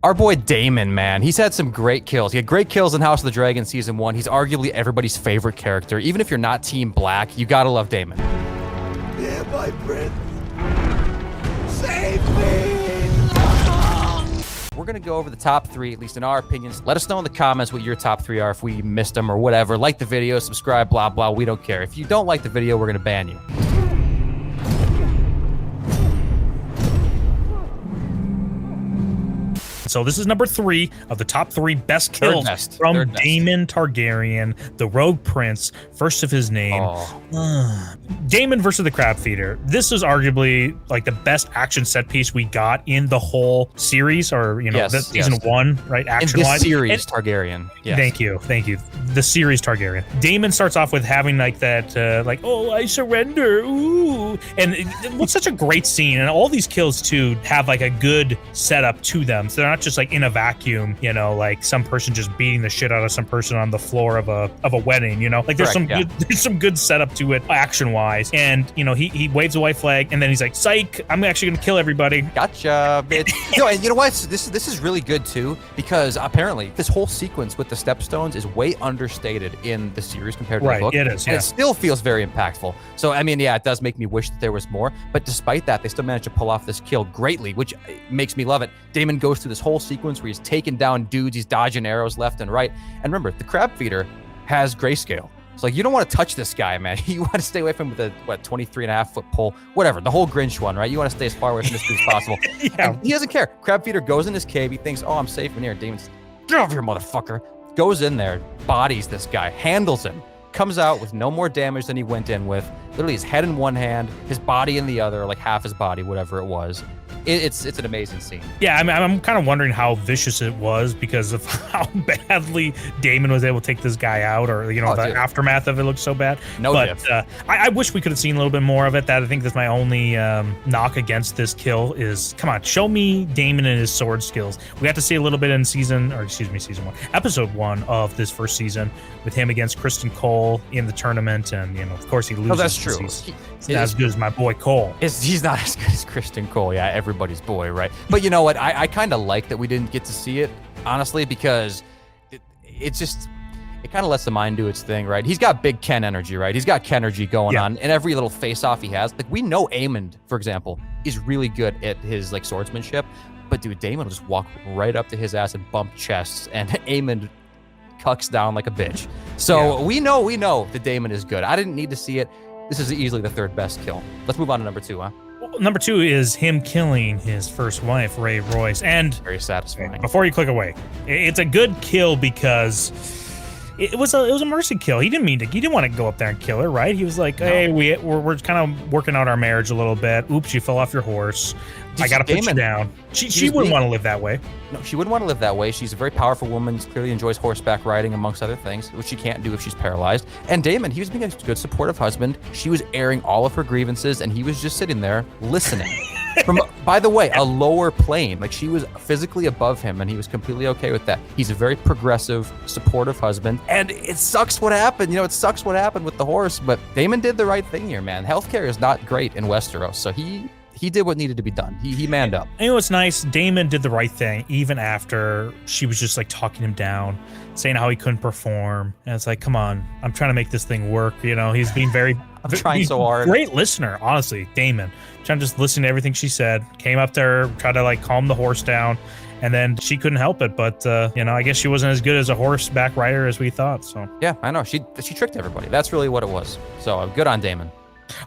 Our boy Daemon, man, he's had some great kills. He had great kills in House of the Dragon Season 1. He's arguably everybody's favorite character. Even if you're not Team Black, you gotta love Daemon. Yeah, my prince. Save me! We're gonna go over the top 3, at least in our opinions. Let us know in the comments what your top 3 are if we missed them or whatever. Like the video, subscribe, blah, blah. We don't care. If you don't like the video, we're gonna ban you. So this is number 3 of the top 3 best kills from Daemon Targaryen, the Rogue Prince, first of his name. Daemon versus the Crab Feeder. This is arguably like the best action set piece we got in the whole series, or season 1, right? Action-wise. In this series, Targaryen. Yes. Thank you. The series Targaryen. Daemon starts off with having like that, oh, I surrender, ooh, and it was such a great scene, and all these kills too have like a good setup to them, so they're not just like in a vacuum, like some person just beating the shit out of some person on the floor of a wedding, like there's some good setup to it action wise. And he waves a white flag and then he's like, psych, I'm actually gonna kill everybody. Gotcha, bitch. And you know what, this is really good too, because apparently this whole sequence with the stepstones is way understated in the series compared to the book. It is, and it still feels very impactful. So I mean, yeah, it does make me wish that there was more, but despite that, they still managed to pull off this kill greatly, which makes me love it. Daemon goes through this whole sequence where he's taking down dudes, he's dodging arrows left and right. And remember, the Crab Feeder has grayscale. It's like, you don't want to touch this guy, man. You want to stay away from him with a 23.5-foot pole, whatever, the whole Grinch one, right? You want to stay as far away from this dude as possible. And he doesn't care. Crab Feeder goes in his cave. He thinks, oh, I'm safe in here. Daemon's, get over here, motherfucker. Goes in there, bodies this guy, handles him, comes out with no more damage than he went in with. Literally his head in one hand, his body in the other, like half his body, whatever it was. It's an amazing scene. Yeah, I mean, I'm kind of wondering how vicious it was because of how badly Daemon was able to take this guy out, or the aftermath of it looked so bad. I wish we could have seen a little bit more of it. That I think that's my only knock against this kill is, come on, show me Daemon and his sword skills. We got to see a little bit in season 1, episode 1 of this first season with him against Kristen Cole in the tournament, and of course he loses. Oh, that's true. He's not as good as my boy Cole. He's not as good as Kristen Cole. Yeah, everybody's boy, right? But you know what? I kind of like that we didn't get to see it, honestly, because it kind of lets the mind do its thing, right? He's got big Ken energy, right? He's got Ken-ergy going on in every little face-off he has. Like, we know Aemond, for example, is really good at his like swordsmanship, but dude, Daemon will just walk right up to his ass and bump chests, and Aemond cucks down like a bitch. So we know that Daemon is good. I didn't need to see it. This is easily the 3rd best kill. Let's move on to number 2, huh? Number 2 is him killing his first wife, Ray Royce. And very satisfying. Before you click away, it's a good kill because it was a mercy kill. He didn't want to go up there and kill her, right? He was like, hey, we're kind of working out our marriage a little bit. Oops, you fell off your horse. I gotta put you down. She wouldn't want to live that way. No, she wouldn't want to live that way. She's a very powerful woman, clearly enjoys horseback riding, amongst other things, which she can't do if she's paralyzed. And Daemon, he was being a good, supportive husband. She was airing all of her grievances, and he was just sitting there listening. From, by the way, a lower plane. Like, she was physically above him, and he was completely okay with that. He's a very progressive, supportive husband, and it sucks what happened. It sucks what happened with the horse, but Daemon did the right thing here, man. Healthcare is not great in Westeros, so he did what needed to be done. He manned up. You know what's nice? Daemon did the right thing, even after she was just like talking him down, saying how he couldn't perform. And it's like, come on, I'm trying to make this thing work. He's being very... I'm trying so hard. Great listener, honestly, Daemon. Trying to just listen to everything she said. Came up to her, tried to like calm the horse down. And then she couldn't help it, but I guess she wasn't as good as a horseback rider as we thought. So yeah, I know. She tricked everybody. That's really what it was. So good on Daemon.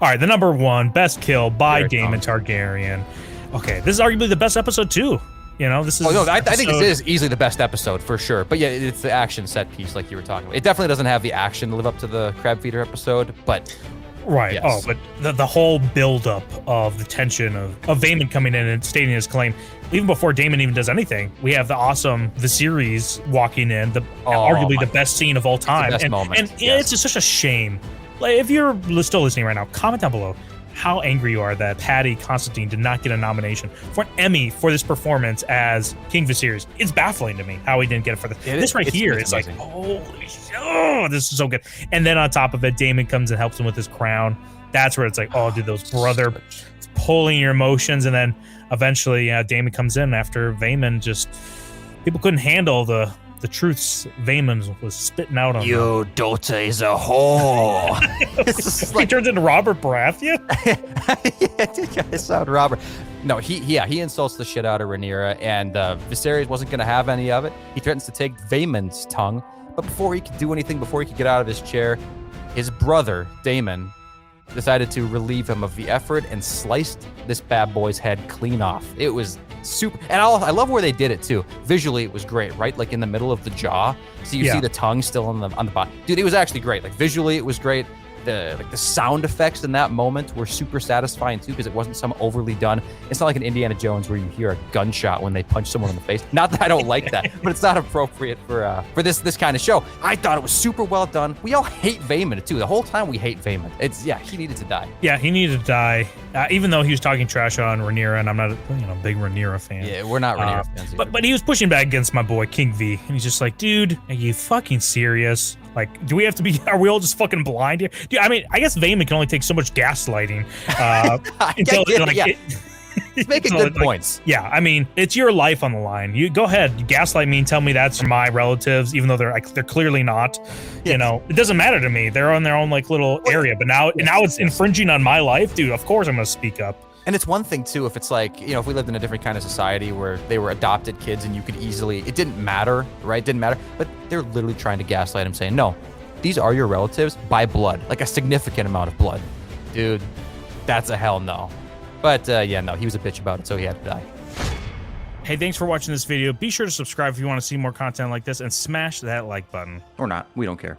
All right, the number 1 best kill by Daemon Targaryen. Okay, this is arguably the best episode too. This is. I think this is easily the best episode for sure. But yeah, it's the action set piece like you were talking about. It definitely doesn't have the action to live up to the Crab Feeder episode, but. Right. Yes. Oh, but the whole buildup of the tension of Daemon coming in and stating his claim, even before Daemon even does anything, we have the series walking in, arguably the best scene of all time. The best moment. And it's just such a shame. Like, if you're still listening right now, comment down below. how angry you are that Paddy Considine did not get a nomination for an Emmy for this performance as King Viserys. It's baffling to me how he didn't get it for this. This right here, it's like, holy shit, oh, this is so good. And then on top of it, Daemon comes and helps him with his crown. That's where it's like, oh, dude, those brother pulling your emotions. And then eventually, Daemon comes in after Vaemon just, people couldn't handle the truths Vaemon was spitting out on them. Your daughter is a whore. He turns into Robert Baratheon? Yeah, dude, I sound Robert. No, he insults the shit out of Rhaenyra, and Viserys wasn't going to have any of it. He threatens to take Vaemon's tongue, but before he could do anything, before he could get out of his chair, his brother, Daemon, decided to relieve him of the effort and sliced this bad boy's head clean off. It was super, and I love where they did it too. Visually, it was great, right? Like in the middle of the jaw, so you see the tongue still on the bottom. Dude, it was actually great. Like visually, it was great. The sound effects in that moment were super satisfying too, because it wasn't some overly done. It's not like an Indiana Jones where you hear a gunshot when they punch someone in the face. Not that I don't like that, but it's not appropriate for this kind of show. I thought it was super well done. We all hate Vaemon too. The whole time we hate Vaemon. He needed to die. Yeah, he needed to die. Even though he was talking trash on Rhaenyra, and I'm not a big Rhaenyra fan. Yeah, we're not Rhaenyra fans either. But he was pushing back against my boy King V, and he's just like, dude, are you fucking serious? Like, do we have to be? Are we all just fucking blind here? Dude, I mean, I guess Vaemon can only take so much gaslighting. He's making good points. Yeah, I mean, it's your life on the line. You go ahead, you gaslight me and tell me that's my relatives, even though they're clearly not. Yes. You know, it doesn't matter to me. They're on their own like little area. But now it's infringing on my life, dude. Of course, I'm gonna speak up. And it's one thing too, if it's like, if we lived in a different kind of society where they were adopted kids and you could easily, it didn't matter, right? It didn't matter. But they're literally trying to gaslight him, saying, no, these are your relatives by blood, like a significant amount of blood. Dude, that's a hell no. But no, he was a bitch about it, so he had to die. Hey, thanks for watching this video. Be sure to subscribe if you want to see more content like this, and smash that like button. Or not, we don't care.